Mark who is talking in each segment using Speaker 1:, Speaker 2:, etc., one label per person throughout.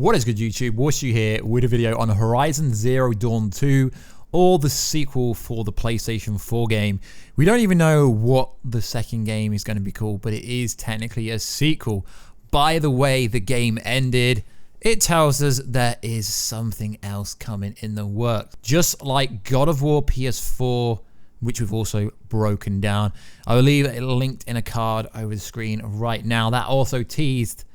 Speaker 1: What is good, YouTube? Warstu here with a video on Horizon Zero Dawn 2, or the sequel for the PlayStation 4 game. We don't even know what the second game is going to be called, but it is technically a sequel. By the way the game ended, it tells us there is something else coming in the works. Just like God of War PS4, which we've also broken down. I will leave it linked in a card over the screen right now. That also teased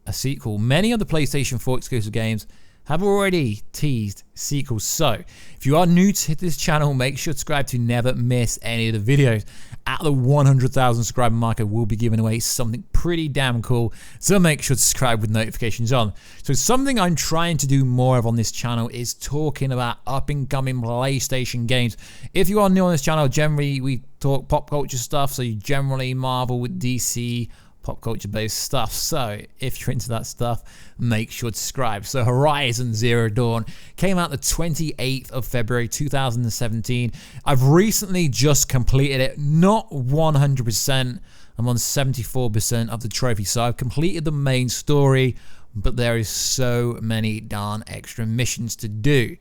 Speaker 1: a sequel. Many of the PlayStation 4 exclusive games have already teased sequels. So if you are new to this channel, make sure to subscribe to never miss any of the videos. At the 100,000 subscriber marker, we'll be giving away something pretty damn cool. So make sure to subscribe with notifications on. So something I'm trying to do more of on this channel is talking about up and coming PlayStation games. If you are new on this channel, generally we talk pop culture stuff. So you generally Marvel with DC, pop culture based stuff. So if you're into that stuff, make sure to subscribe. So Horizon Zero Dawn came out the 28th of February 2017. I've recently just completed it, not 100%. I'm on 74% of the trophy. So I've completed the main story, but there is so many darn extra missions to do.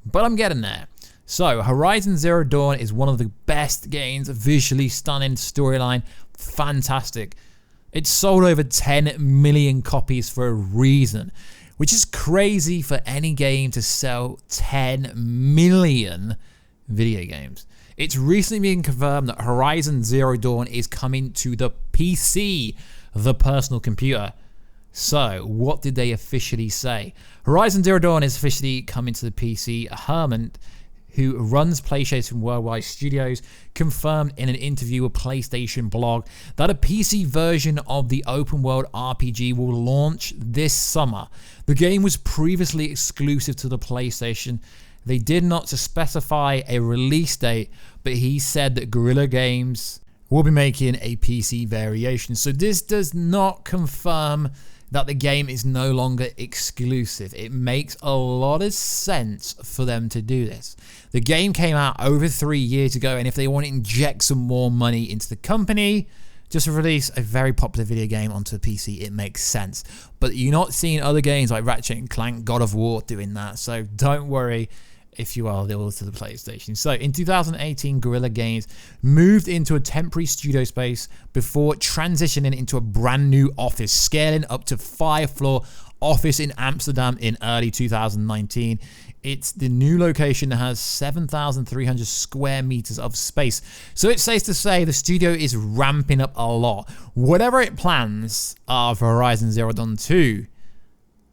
Speaker 1: But I'm getting there. So Horizon Zero Dawn is one of the best games, visually stunning, storyline, fantastic. It sold over 10 million copies for a reason, which is crazy for any game to sell 10 million video games. It's recently been confirmed that Horizon Zero Dawn is coming to the PC, the personal computer. So what did they officially say? Horizon Zero Dawn is officially coming to the PC. Herman, who runs PlayStation Worldwide Studios, confirmed in an interview with PlayStation Blog that a PC version of the open world RPG will launch this summer. The game was previously exclusive to the PlayStation. They did not specify a release date, but he said that Guerrilla Games will be making a PC variation. So this does not confirm that the game is no longer exclusive. It makes a lot of sense for them to do this. The game came out over 3 years ago, and if they want to inject some more money into the company, just release a very popular video game onto a PC, it makes sense. But you're not seeing other games like Ratchet & Clank, God of War doing that, so don't worry if you are loyal to the PlayStation. So in 2018, Guerrilla Games moved into a temporary studio space before transitioning into a brand new office, scaling up to 5-floor office in Amsterdam in early 2019. It's the new location that has 7,300 square meters of space. So it's safe to say the studio is ramping up a lot. Whatever it plans for Horizon Zero Dawn 2,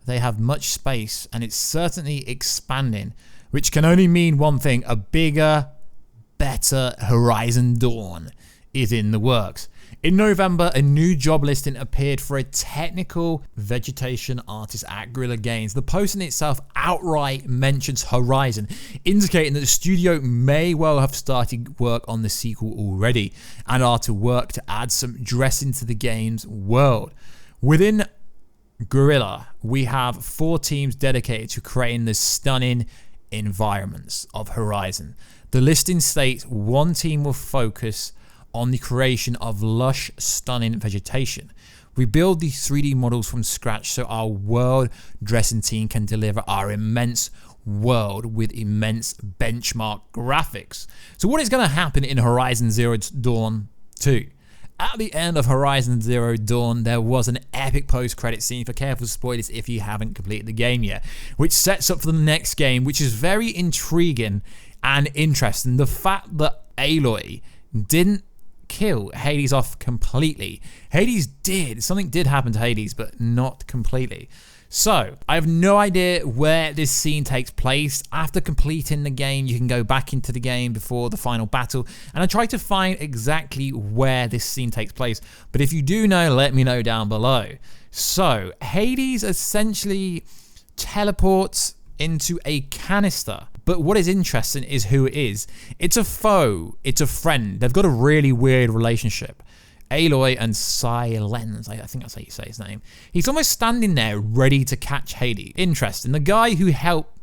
Speaker 1: they have much space, and it's certainly expanding, which can only mean one thing: a bigger, better Horizon Dawn is in the works. In November, a new job listing appeared for a technical vegetation artist at Guerrilla Games. The post in itself outright mentions Horizon, indicating that the studio may well have started work on the sequel already and are to work to add some dressing to the game's world. Within Guerrilla, we have 4 teams dedicated to creating the stunning environments of Horizon. The listing states one team will focus on the creation of lush, stunning vegetation. We build these 3D models from scratch so our world dressing team can deliver our immense world with immense benchmark graphics. So what is going to happen in Horizon Zero Dawn 2? At the end of Horizon Zero Dawn, there was an epic post-credit scene, for careful spoilers if you haven't completed the game yet, which sets up for the next game, which is very intriguing and interesting. The fact that Aloy didn't kill Hades off completely. Hades did. Something did happen to Hades, but not completely. So, I have no idea where this scene takes place. After completing the game, you can go back into the game before the final battle, and I tried to find exactly where this scene takes place, but if you do know, let me know down below. So, Hades essentially teleports into a canister, but what is interesting is who it is. It's a foe, it's a friend. They've got a really weird relationship. Aloy and Silence, I think that's how you say his name. He's almost standing there ready to catch Hades. Interesting. The guy who helped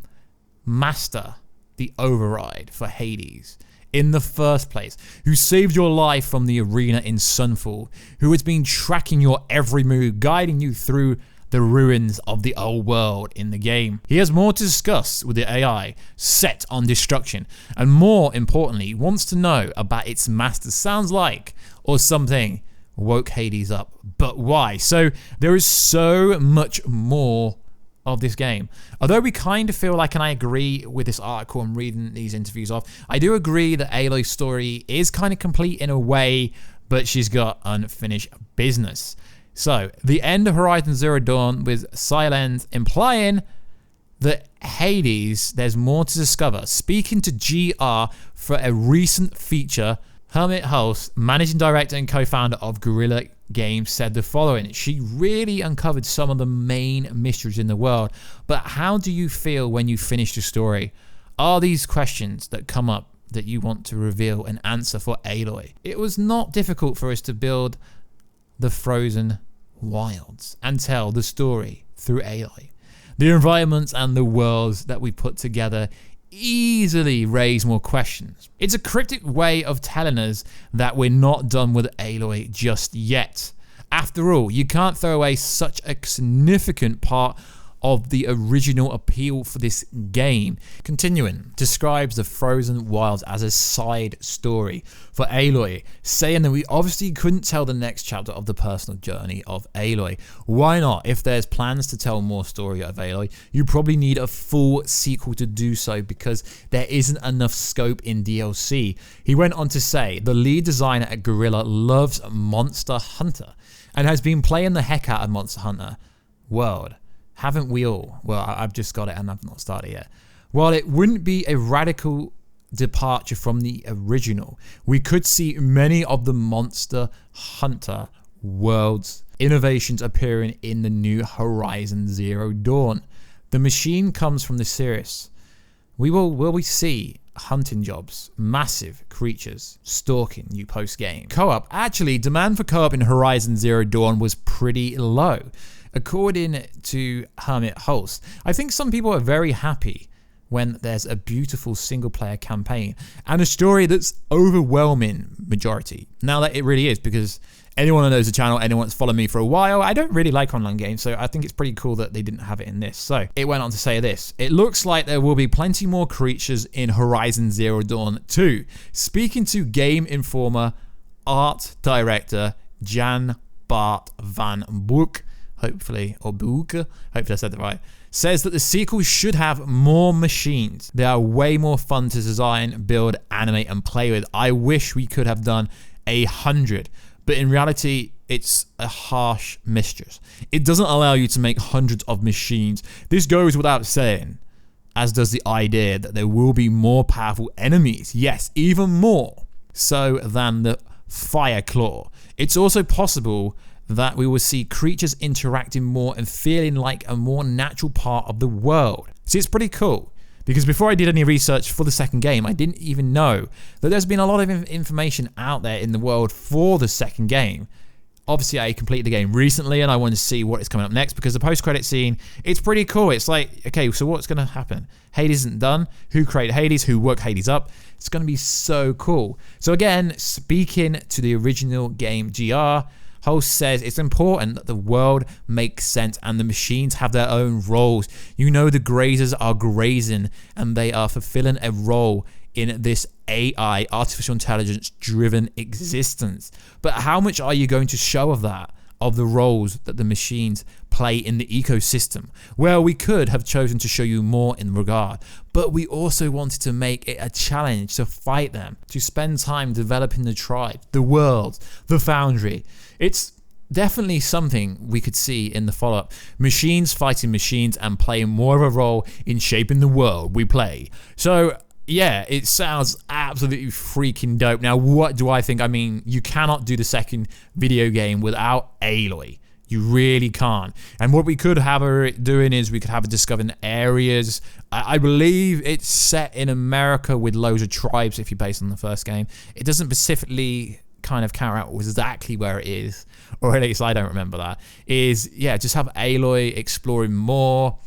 Speaker 1: master the override for Hades in the first place, who saved your life from the arena in Sunfall, who has been tracking your every move, guiding you through the ruins of the old world in the game. He has more to discuss with the AI set on destruction, and more importantly, wants to know about its master. Sounds like, or something, woke Hades up. But why? So there is so much more of this game. Although we kind of feel like, and I agree with this article and reading these interviews off, I do agree that Aloy's story is kind of complete in a way, but she's got unfinished business. So the end of Horizon Zero Dawn with Silence implying that Hades, there's more to discover. Speaking to GR for a recent feature, Hermit Hulse, managing director and co-founder of Guerrilla Games, said the following: she really uncovered some of the main mysteries in the world, but how do you feel when you finish the story? Are these questions that come up that you want to reveal an answer for Aloy? It was not difficult for us to build the frozen wilds and tell the story through Aloy. The environments and the worlds that we put together easily raise more questions. It's a cryptic way of telling us that we're not done with Aloy just yet. After all, you can't throw away such a significant part of the original appeal for this game. Continuing, describes the Frozen Wilds as a side story for Aloy, saying that we obviously couldn't tell the next chapter of the personal journey of Aloy. Why not? If there's plans to tell more story of Aloy, you probably need a full sequel to do so because there isn't enough scope in DLC. He went on to say, the lead designer at Guerrilla loves Monster Hunter and has been playing the heck out of Monster Hunter World. Haven't we all? Well, I've just got it and I've not started yet. While it wouldn't be a radical departure from the original, we could see many of the Monster Hunter World's innovations appearing in the new Horizon Zero Dawn. The machine comes from the series. Will we see hunting jobs, massive creatures stalking you post-game? Co-op. Actually, demand for co-op in Horizon Zero Dawn was pretty low. According to Hermit Hulse, I think some people are very happy when there's a beautiful single-player campaign and a story that's overwhelming majority. Now that it really is, because anyone who knows the channel, anyone that's followed me for a while, I don't really like online games, so I think it's pretty cool that they didn't have it in this. So it went on to say this: it looks like there will be plenty more creatures in Horizon Zero Dawn 2. Speaking to Game Informer art director Jan Bart van Broek, hopefully I said that right, says that the sequel should have more machines. They are way more fun to design, build, animate, and play with. I wish we could have done 100, but in reality, it's a harsh mistress. It doesn't allow you to make hundreds of machines. This goes without saying, as does the idea that there will be more powerful enemies. Yes, even more so than the Fire Claw. It's also possible that we will see creatures interacting more and feeling like a more natural part of the world. See, it's pretty cool, because before I did any research for the second game, I didn't even know that there's been a lot of information out there in the world for the second game. Obviously, I completed the game recently and I wanted to see what is coming up next, because the post-credit scene, it's pretty cool. It's like, okay, so what's going to happen? Hades isn't done. Who created Hades? Who woke Hades up? It's going to be so cool. So again, speaking to the original game GR, Hulse says it's important that the world makes sense and the machines have their own roles. You know, the grazers are grazing and they are fulfilling a role in this AI, artificial intelligence driven existence. But how much are you going to show of that, of the roles that the machines play in the ecosystem? Well, we could have chosen to show you more in regard, but we also wanted to make it a challenge to fight them, to spend time developing the tribe, the world, the foundry. It's definitely something we could see in the follow-up. Machines fighting machines and playing more of a role in shaping the world we play. So yeah, it sounds absolutely freaking dope. Now, what do I think? I mean, you cannot do the second video game without Aloy. You really can't. And what we could have her doing is we could have her discovering areas. I believe it's set in America with loads of tribes if you base on the first game. It doesn't specifically kind of count out exactly where it is, or at least I don't remember that. Is, yeah, just have Aloy exploring more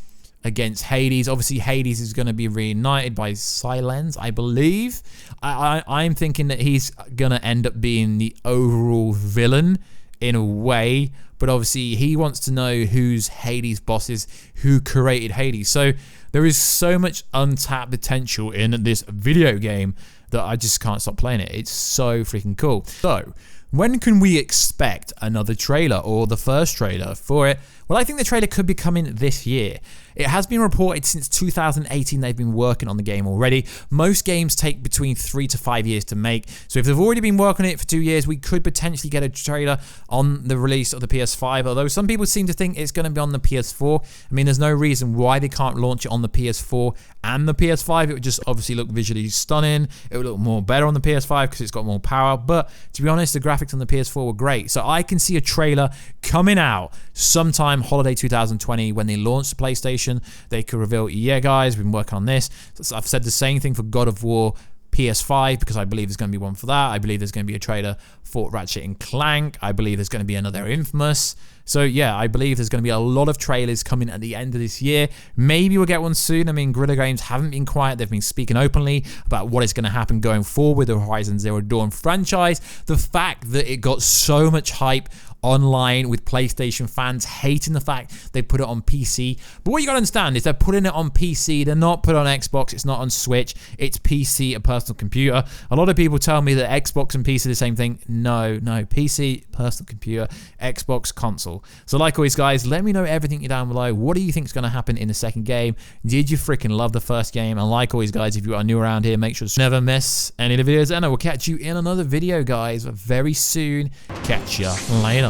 Speaker 1: against Hades. Obviously, Hades is going to be reunited by Silence, I believe. I'm thinking that he's going to end up being the overall villain in a way, but obviously he wants to know who's Hades' bosses, who created Hades. So there is so much untapped potential in this video game that I just can't stop playing it. It's so freaking cool. So when can we expect another trailer or the first trailer for it? Well, I think the trailer could be coming this year. It has been reported since 2018 they've been working on the game already. Most games take between 3 to 5 years to make. So if they've already been working on it for 2 years, we could potentially get a trailer on the release of the PS5. Although some people seem to think it's going to be on the PS4. I mean, there's no reason why they can't launch it on the PS4 and the PS5. It would just obviously look visually stunning. It would look more better on the PS5 because it's got more power. But to be honest, the graphics on the PS4 were great. So I can see a trailer coming out sometime holiday 2020 when they launch the PlayStation. They could reveal, yeah guys, we've been working on this. So I've said the same thing for God of War PS5 because I believe there's going to be one for that. I believe there's going to be a trailer for Ratchet and Clank. I believe there's going to be another Infamous. So yeah, I believe there's going to be a lot of trailers coming at the end of this year. Maybe we'll get one soon. I mean, Guerrilla Games haven't been quiet. They've been speaking openly about what is going to happen going forward with the Horizon Zero Dawn franchise. The fact that it got so much hype online with PlayStation fans hating the fact they put it on PC. But what you gotta understand is they're putting it on PC. They're not put on Xbox. It's not on Switch. It's PC, a personal computer. A lot of people tell me that Xbox and PC are the same thing. No, PC, personal computer, Xbox, console. So like always, guys, let me know everything down below. What do you think is going to happen in the second game? Did you freaking love the first game? And like always, guys, if you are new around here, make sure to never miss any of the videos. And I will catch you in another video, guys, very soon. Catch ya later.